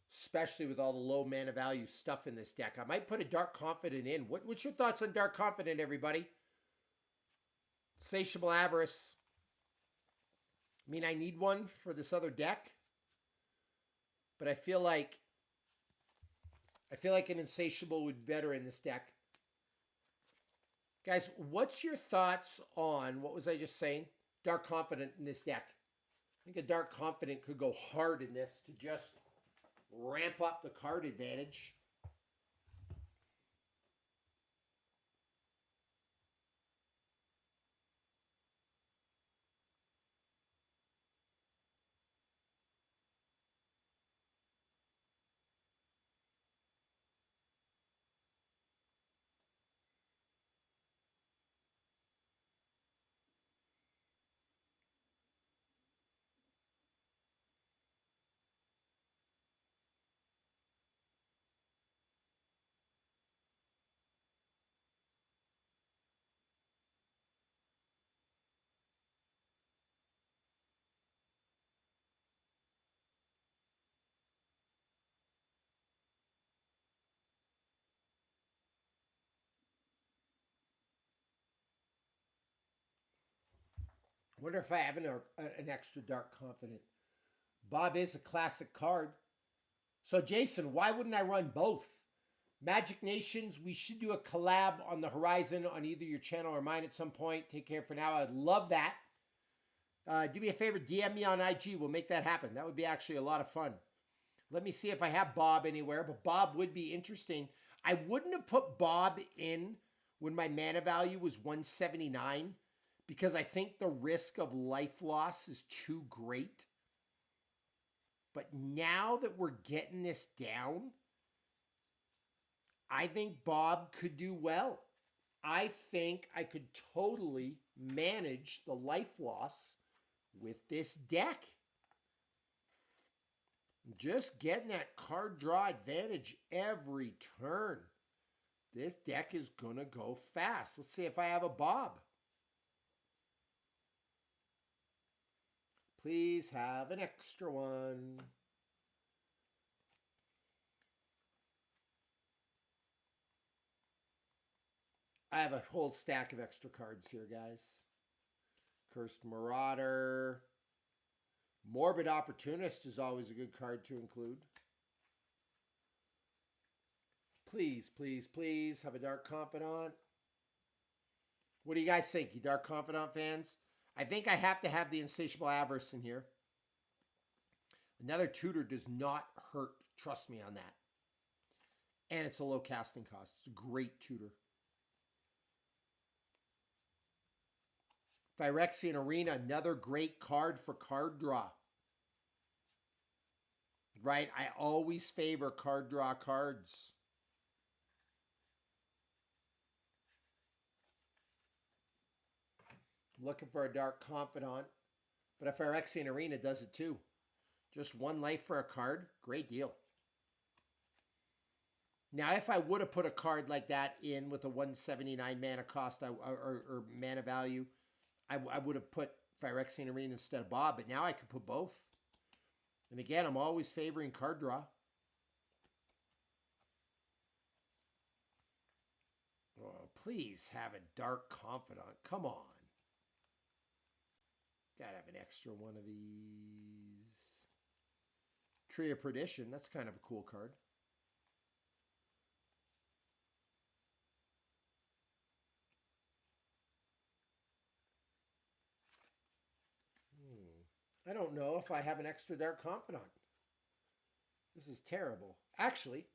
Especially with all the low mana value stuff in this deck. I might put a Dark Confident in. What's your thoughts on Dark Confident, everybody? Satiable Avarice. I mean, I need one for this other deck. But I feel like an Insatiable would be better in this deck. Guys, what's your thoughts on, what was I just saying? Dark Confident in this deck. I think a Dark Confident could go hard in this to just ramp up the card advantage. Wonder if I have an extra Dark Confident. Bob is a classic card. So, Jason, why wouldn't I run both? Magic Nations, we should do a collab on the horizon on either your channel or mine at some point. Take care for now. I'd love that. Do me a favor, DM me on IG. We'll make that happen. That would be actually a lot of fun. Let me see if I have Bob anywhere, but Bob would be interesting. I wouldn't have put Bob in when my mana value was 179 because I think the risk of life loss is too great. But now that we're getting this down, I think Bob could do well. I think I could totally manage the life loss with this deck. Just getting that card draw advantage every turn. This deck is going to go fast. Let's see if I have a Bob. Please have an extra one. I have a whole stack of extra cards here, guys. Cursed Marauder. Morbid Opportunist is always a good card to include. Please, please, please have a Dark Confidant. What do you guys think, you Dark Confidant fans? I think I have to have the Insatiable Avarice in here. Another tutor does not hurt. Trust me on that. And it's a low casting cost. It's a great tutor. Phyrexian Arena, another great card for card draw. Right? I always favor card draw cards. Looking for a Dark Confidant. But a Phyrexian Arena does it too. Just one life for a card. Great deal. Now, if I would have put a card like that in with a 179 mana cost or mana value, I would have put Phyrexian Arena instead of Bob. But now I could put both. And again, I'm always favoring card draw. Oh, please have a Dark Confidant. Come on. Gotta have an extra one of these. Tree of Perdition. That's kind of a cool card. I don't know if I have an extra Dark Confidant. This is terrible. Actually,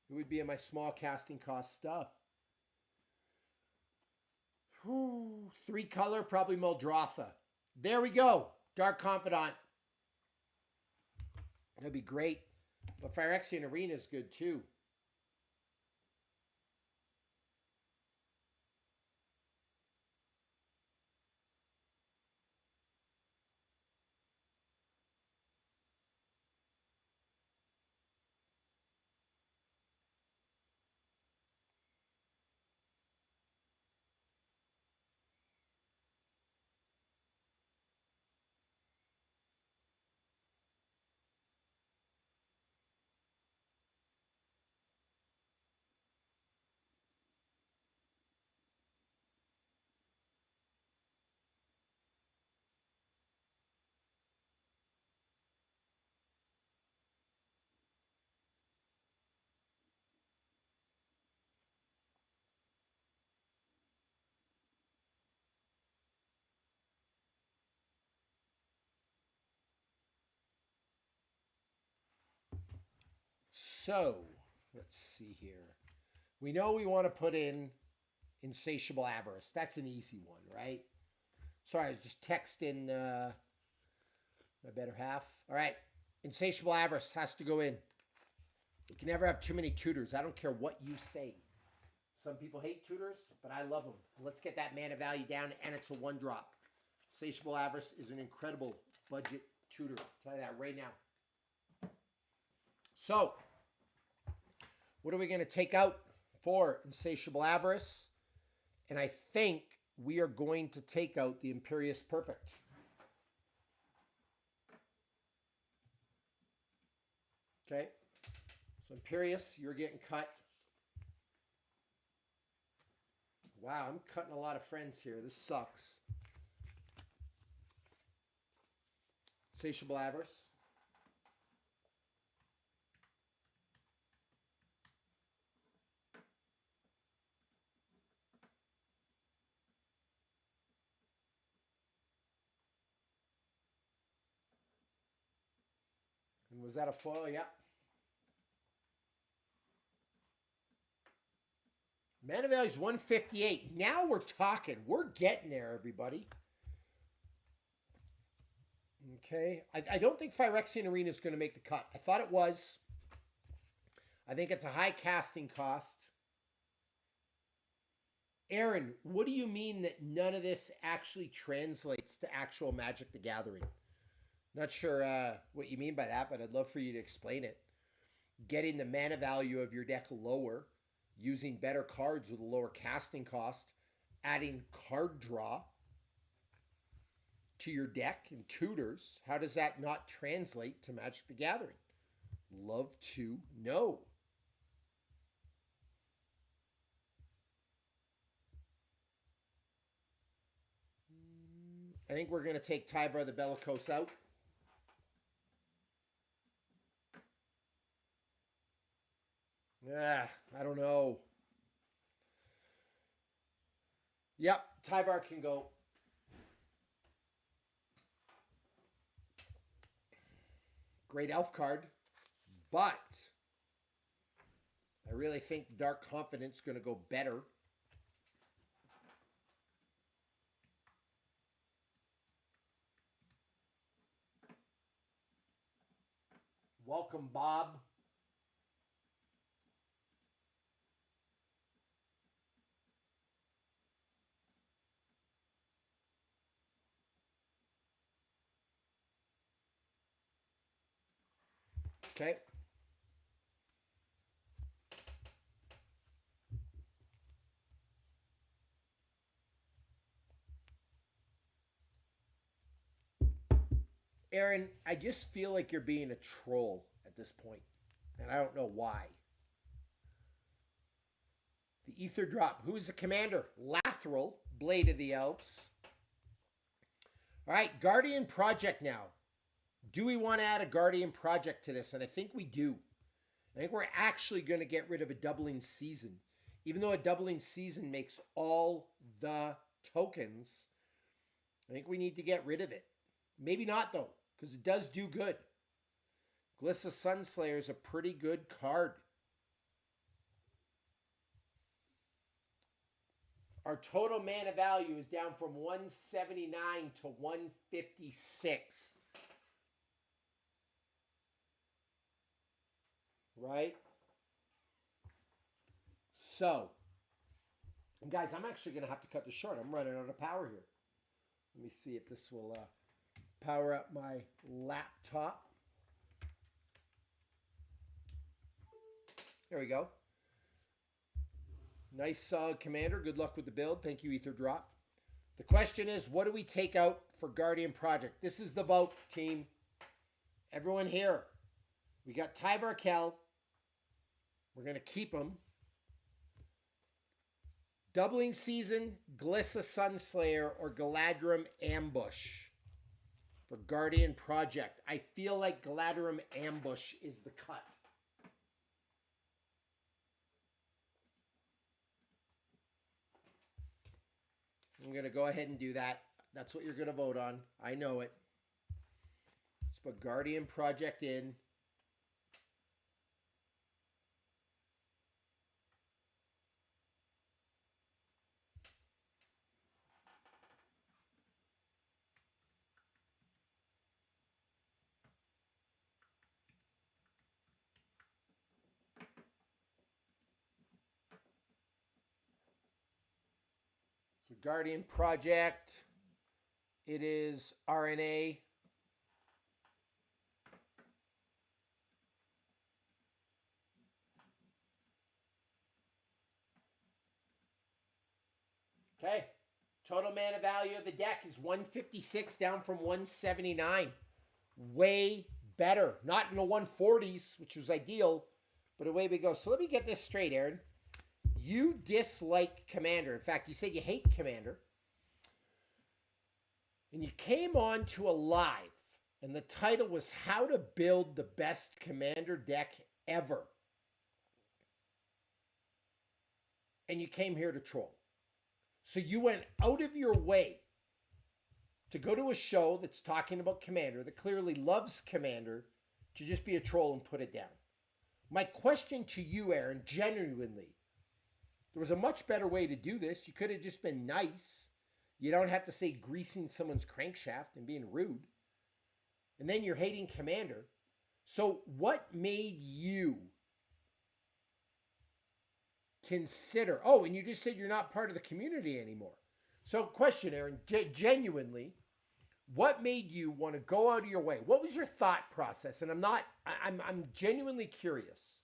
it would be in my small casting cost stuff. Whew, 3 color, probably Muldrotha. There we go. Dark Confidant. That'd be great. But Phyrexian Arena is good too. So, let's see here. We know we want to put in Insatiable Avarice. That's an easy one, right? Sorry, I was just texting my better half. All right. Insatiable Avarice has to go in. You can never have too many tutors. I don't care what you say. Some people hate tutors, but I love them. Let's get that mana value down, and it's a 1-drop. Insatiable Avarice is an incredible budget tutor. I'll tell you that right now. So, what are we going to take out for Insatiable Avarice? And I think we are going to take out the Imperious Perfect. Okay. So Imperious, you're getting cut. Wow, I'm cutting a lot of friends here. This sucks. Insatiable Avarice. And was that a foil? Yeah. Mana value is 158. Now we're talking. We're getting there, everybody. Okay. I don't think Phyrexian Arena is going to make the cut. I thought it was. I think it's a high casting cost. Aaron, what do you mean that none of this actually translates to actual Magic the Gathering? Not sure what you mean by that, but I'd love for you to explain it. Getting the mana value of your deck lower, using better cards with a lower casting cost, adding card draw, to your deck and tutors, how does that not translate to Magic the Gathering? Love to know. I think we're going to take Tyvar the Bellicose out. Yeah, I don't know. Yep, Tyvar can go. Great elf card, but I really think Dark Confidence is going to go better. Welcome, Bob. Okay. Aaron, I just feel like you're being a troll at this point, and I don't know why. The Ether Drop. Who is the commander? Lathril, Blade of the Elves. All right, Guardian Project now. Do we want to add a Guardian Project to this? And I think we do. I think we're actually going to get rid of a doubling season. Even though a doubling season makes all the tokens, I think we need to get rid of it. Maybe not, though, because it does do good. Glissa Sunslayer is a pretty good card. Our total mana value is down from 179 to 156. Right? So, guys, I'm actually going to have to cut this short. I'm running out of power here. Let me see if this will power up my laptop. There we go. Nice solid commander. Good luck with the build. Thank you, Ether Drop. The question is, what do we take out for Guardian Project? This is the vote, team. Everyone here. We got Tyvar Kell. We're going to keep him. Doubling Season, Glissa Sunslayer, or Galadrim Ambush for Guardian Project. I feel like Galadrim Ambush is the cut. I'm going to go ahead and do that. That's what you're going to vote on. I know it. Let's put Guardian Project in. So Guardian Project, it is RNA. Okay. Total mana value of the deck is 156 down from 179. Way better. Not in the 140s, which was ideal, but away we go. So let me get this straight, Aaron. You dislike Commander. In fact, you said you hate Commander. And you came on to a live, and the title was How to Build the Best Commander Deck Ever. And you came here to troll. So you went out of your way to go to a show that's talking about Commander, that clearly loves Commander, to just be a troll and put it down. My question to you, Aaron, genuinely, there was a much better way to do this. You could have just been nice. You don't have to say greasing someone's crankshaft and being rude. And then you're hating Commander. So what made you consider... Oh, and you just said you're not part of the community anymore. So question, Aaron, genuinely, what made you want to go out of your way? What was your thought process? And I'm genuinely curious.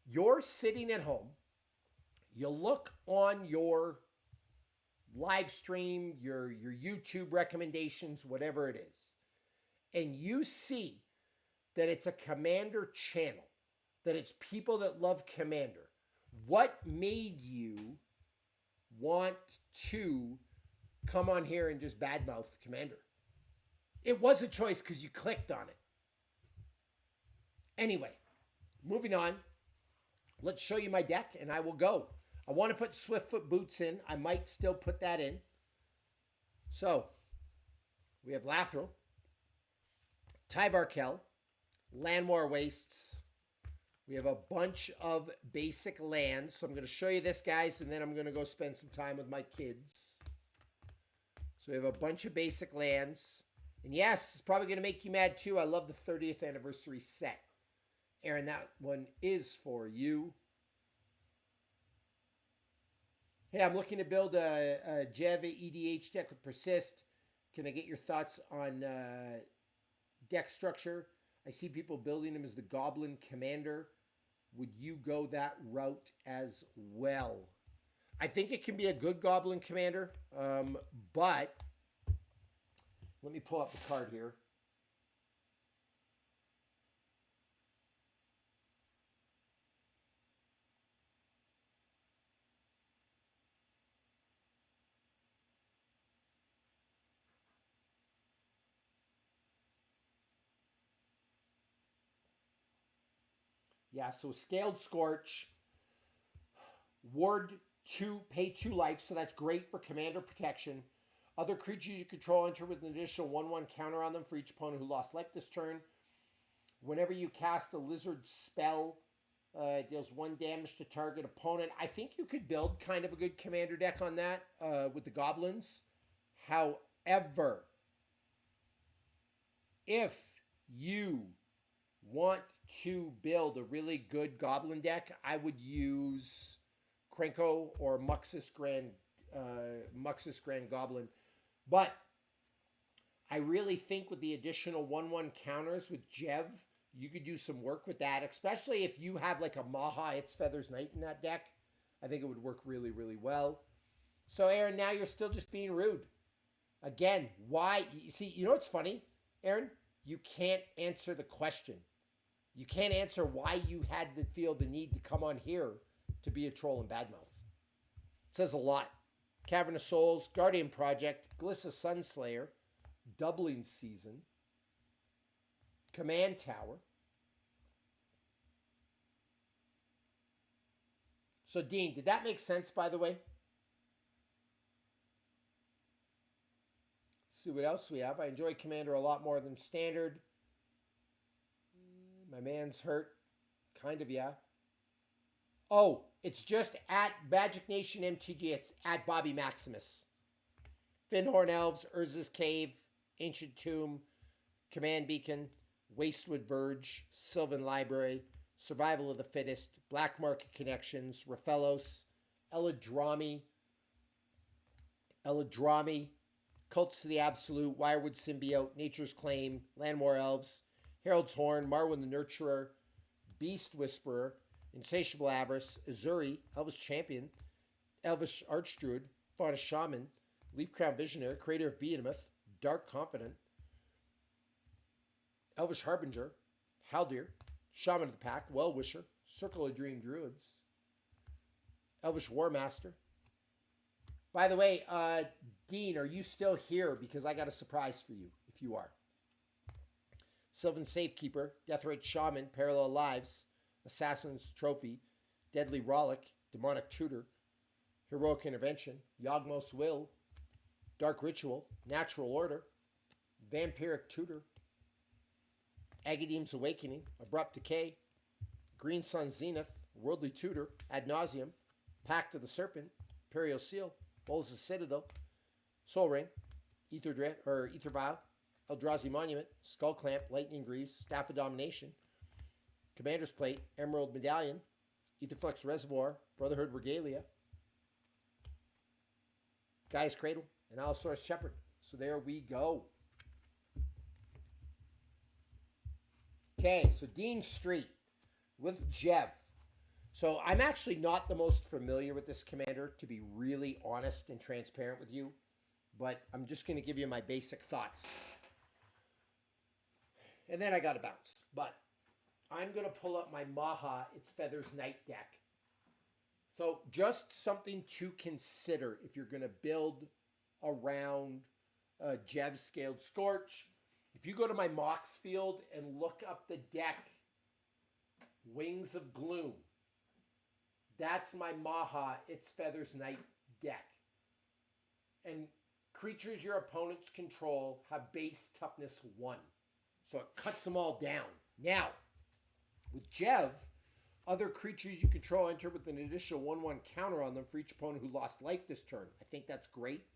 You're sitting at home. You look on your live stream, your YouTube recommendations, whatever it is, and you see that it's a Commander channel, that it's people that love Commander, what made you want to come on here and just badmouth Commander? It was a choice because you clicked on it. Anyway, moving on. Let's show you my deck, and I will go. I want to put Swiftfoot Boots in. I might still put that in. So, we have Lathril, Tyvarkel, Landmore Wastes. We have a bunch of basic lands. So I'm going to show you this, guys, and then I'm going to go spend some time with my kids. So we have a bunch of basic lands. And yes, it's probably going to make you mad too. I love the 30th anniversary set. Aaron, that one is for you. Hey, I'm looking to build a Jev EDH deck with Persist. Can I get your thoughts on deck structure? I see people building them as the Goblin Commander. Would you go that route as well? I think it can be a good Goblin Commander, but let me pull up the card here. Yeah, so Scaled Scorch, Ward 2, pay 2 life, so that's great for commander protection. Other creatures you control enter with an additional 1/1 counter on them for each opponent who lost life this turn. Whenever you cast a lizard spell, it deals 1 damage to target opponent. I think you could build kind of a good commander deck on that with the goblins. However, if you want to build a really good goblin deck, I would use Krenko or Muxus Grand Goblin. But I really think with the additional 1/1 counters with Jev, you could do some work with that, especially if you have like a Maha Its Feathers Knight in that deck. I think it would work really, really well. So, Aaron, now you're still just being rude. Again, why? You see, you know what's funny, Aaron? You can't answer the question. You can't answer why you had to feel the need to come on here to be a troll and badmouth. It says a lot. Cavern of Souls, Guardian Project, Glissa Sunslayer, Doubling Season, Command Tower. So, Dean, did that make sense, by the way? Let's see what else we have. I enjoy Commander a lot more than Standard. My man's hurt. Kind of, yeah. Oh, it's just at Magic Nation MTG. It's at Bobby Maximus. Finhorn Elves, Urza's Cave, Ancient Tomb, Command Beacon, Wastewood Verge, Sylvan Library, Survival of the Fittest, Black Market Connections, Raphaelos, Eladrami, Cults to the Absolute, Wirewood Symbiote, Nature's Claim, Landmore Elves, Herald's Horn, Marwyn the Nurturer, Beast Whisperer, Insatiable Avarice, Azuri, Elvish Champion, Elvish Archdruid, Fauna Shaman, Leafcrown Visionary, Creator of Behemoth, Dark Confident, Elvish Harbinger, Haldir, Shaman of the Pack, Well-Wisher, Circle of Dream Druids, Elvish Warmaster. By the way, Dean, are you still here? Because I got a surprise for you, if you are. Sylvan Safekeeper, Deathrite Shaman, Parallel Lives, Assassin's Trophy, Deadly Rollick, Demonic Tutor, Heroic Intervention, Yawgmoth's Will, Dark Ritual, Natural Order, Vampiric Tutor, Agadeem's Awakening, Abrupt Decay, Green Sun Zenith, Worldly Tutor, Ad Nauseam, Pact of the Serpent, Imperial Seal, Bowls of Citadel, Soul Ring, Ether Vial, Eldrazi Monument, Skull Clamp, Lightning Greaves, Staff of Domination, Commander's Plate, Emerald Medallion, Etherflux Reservoir, Brotherhood Regalia, Gaia's Cradle, and Allosaurus Shepherd. So there we go. Okay, so Dean Street with Jev. So I'm actually not the most familiar with this commander, to be really honest and transparent with you. But I'm just going to give you my basic thoughts. And then I got to bounce. But I'm going to pull up my Maha Its Feathers Night deck. So just something to consider if you're going to build around Jev's Scaled Scorch. If you go to my Mox field and look up the deck, Wings of Gloom, that's my Maha Its Feathers Night deck. And creatures your opponents control have base toughness 1. So it cuts them all down. Now, with Jev, other creatures you control enter with an additional 1/1 counter on them for each opponent who lost life this turn. I think that's great.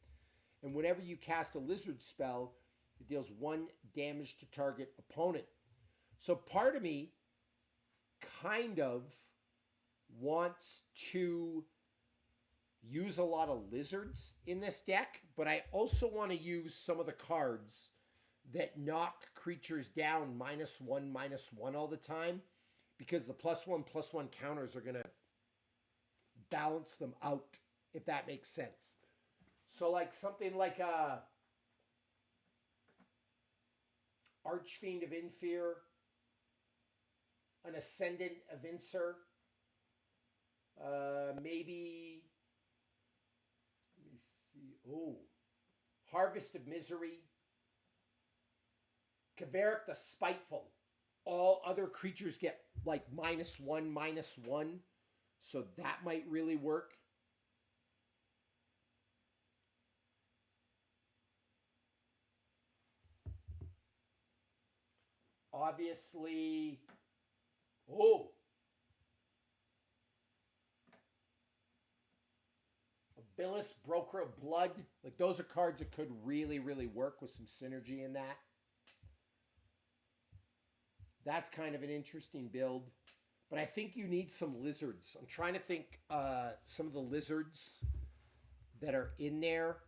And whenever you cast a lizard spell, it deals 1 damage to target opponent. So part of me kind of wants to use a lot of lizards in this deck, but I also want to use some of the cards that knock creatures down -1/-1 all the time, because the +1/+1 counters are going to balance them out, if that makes sense. So like something like a Archfiend of Infear, an Ascendant of Inser, maybe, let me see, Harvest of Misery, Kaveric the Spiteful. All other creatures get like -1/-1, so that might really work. Obviously, Abylis, Broker of Blood. Like, those are cards that could really, really work with some synergy in that. That's kind of an interesting build. But I think you need some lizards. I'm trying to think some of the lizards that are in there.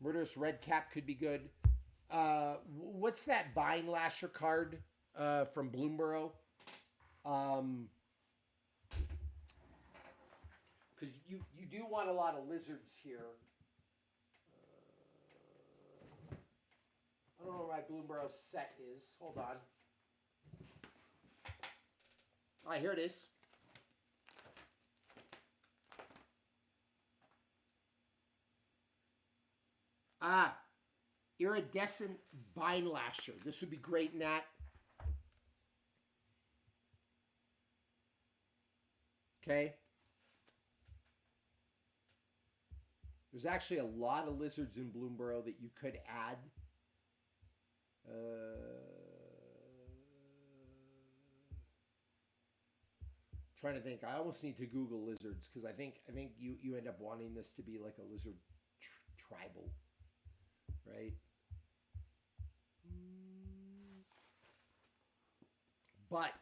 Murderous Redcap could be good. What's that Vine Lasher card from Bloomborough? Because you do want a lot of lizards here. I don't know where my Bloomborough set is. Hold on. Ah, here it is. Iridescent Vine Lasher. This would be great in that. Okay. There's actually a lot of lizards in Bloomborough that you could add. Trying to think. I almost need to Google lizards because I think you end up wanting this to be like a lizard tribal, right? But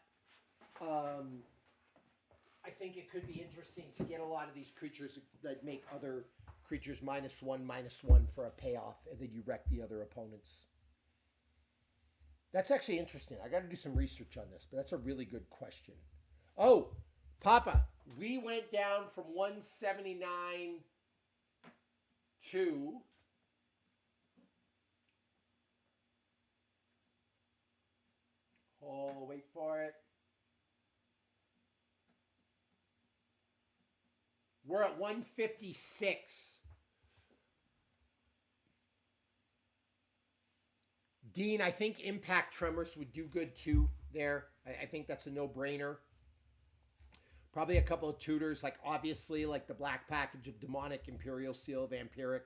I think it could be interesting to get a lot of these creatures that make other creatures -1/-1 for a payoff, and then you wreck the other opponents. That's actually interesting. I got to do some research on this, but that's a really good question. Oh, Papa, we went down from 179 to wait for it. We're at 156. Dean, I think Impact Tremors would do good too there. I think that's a no-brainer. Probably a couple of tutors, like obviously like the black package of Demonic, Imperial Seal, Vampiric,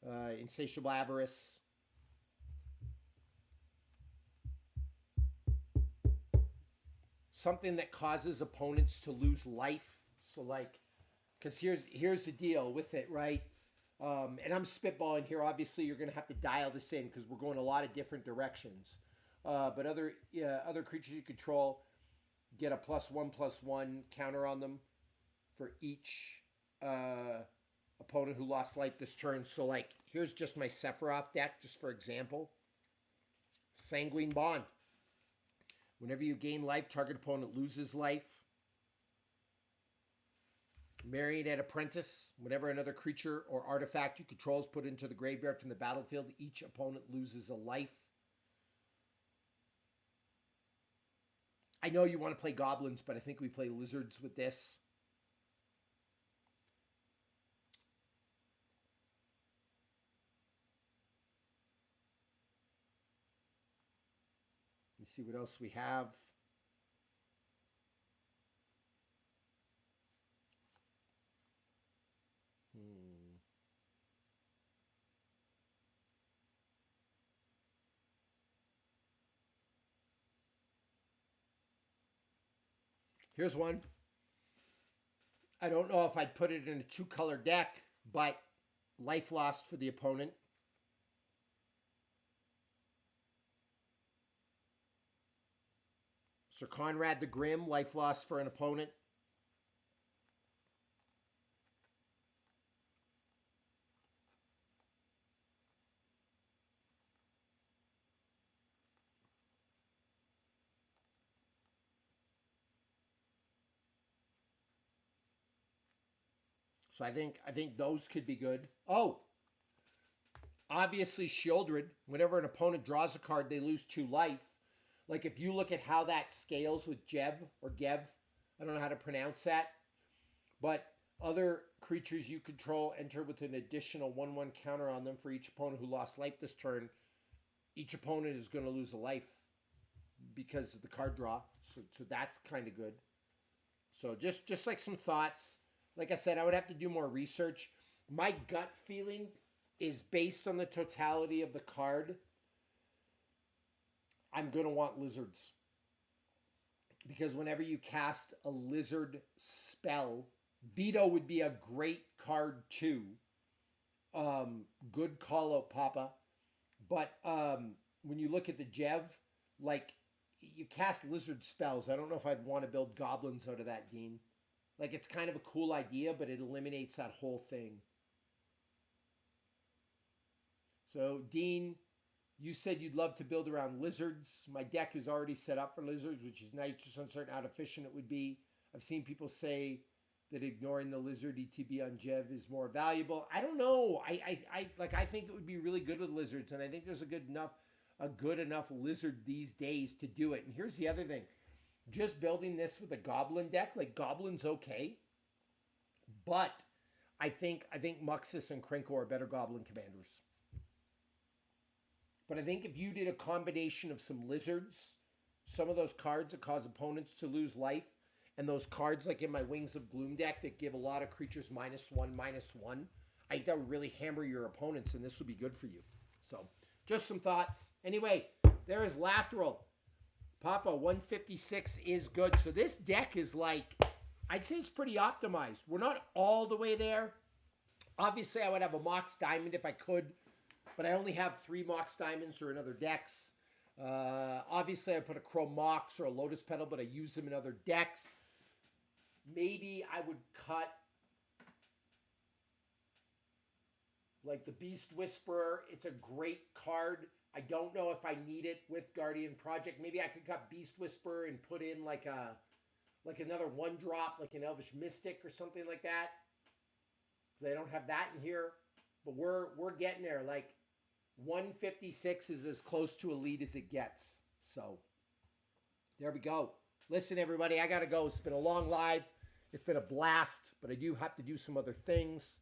Insatiable Avarice. Something that causes opponents to lose life. So like, because here's the deal with it, right? And I'm spitballing here. Obviously, you're going to have to dial this in because we're going a lot of different directions. But other creatures you control get a +1/+1 counter on them for each opponent who lost life this turn. So, like, here's just my Sephiroth deck, just for example. Sanguine Bond. Whenever you gain life, target opponent loses life. Marionette Apprentice. Whenever another creature or artifact you control is put into the graveyard from the battlefield, each opponent loses a life. I know you want to play goblins, but I think we play lizards with this. Let me see what else we have. Here's one. I don't know if I'd put it in a 2-color deck, but life lost for the opponent. Sir Conrad the Grim, life lost for an opponent. So I think those could be good. Oh, obviously Shieldred. Whenever an opponent draws a card, they lose 2 life. Like if you look at how that scales with Jev or Gev, I don't know how to pronounce that, but other creatures you control enter with an additional 1/1 counter on them for each opponent who lost life this turn. Each opponent is going to lose a life because of the card draw. So that's kind of good. So just like some thoughts. Like I said, I would have to do more research. My gut feeling is based on the totality of the card. I'm going to want lizards. Because whenever you cast a lizard spell, Veto would be a great card too. Good call out, Papa. But when you look at the Jev, like you cast lizard spells. I don't know if I'd want to build goblins out of that, Dean. Like it's kind of a cool idea, but it eliminates that whole thing. So, Dean, you said you'd love to build around lizards. My deck is already set up for lizards, which is nice, just uncertain how efficient it would be. I've seen people say that ignoring the lizard ETB on Jev is more valuable. I don't know. I think it would be really good with lizards, and I think there's a good enough lizard these days to do it. And here's the other thing. Just building this with a goblin deck, like goblin's okay. But I think Muxus and Krenko are better goblin commanders. But I think if you did a combination of some lizards, some of those cards that cause opponents to lose life, and those cards like in my Wings of Gloom deck that give a lot of creatures -1/-1, I think that would really hammer your opponents, and this would be good for you. So, just some thoughts. Anyway, there is Lathril. Papa, 156 is good. So this deck is like, I'd say it's pretty optimized. We're not all the way there. Obviously, I would have a Mox Diamond if I could, but I only have 3 Mox Diamonds or in other decks. Obviously, I put a Chrome Mox or a Lotus Petal, but I use them in other decks. Maybe I would cut like the Beast Whisperer. It's a great card. I don't know if I need it with Guardian Project. Maybe I could cut Beast Whisperer and put in like another 1-drop, like an Elvish Mystic or something like that. Because I don't have that in here. But we're getting there. Like 156 is as close to elite as it gets. So there we go. Listen, everybody, I got to go. It's been a long live. It's been a blast, but I do have to do some other things.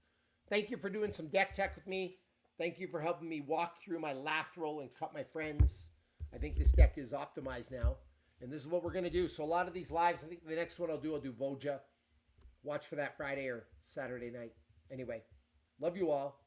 Thank you for doing some deck tech with me. Thank you for helping me walk through my Lathril and cut my friends. I think this deck is optimized now. And this is what we're going to do. So a lot of these lives, I think the next one I'll do Voja. Watch for that Friday or Saturday night. Anyway, love you all.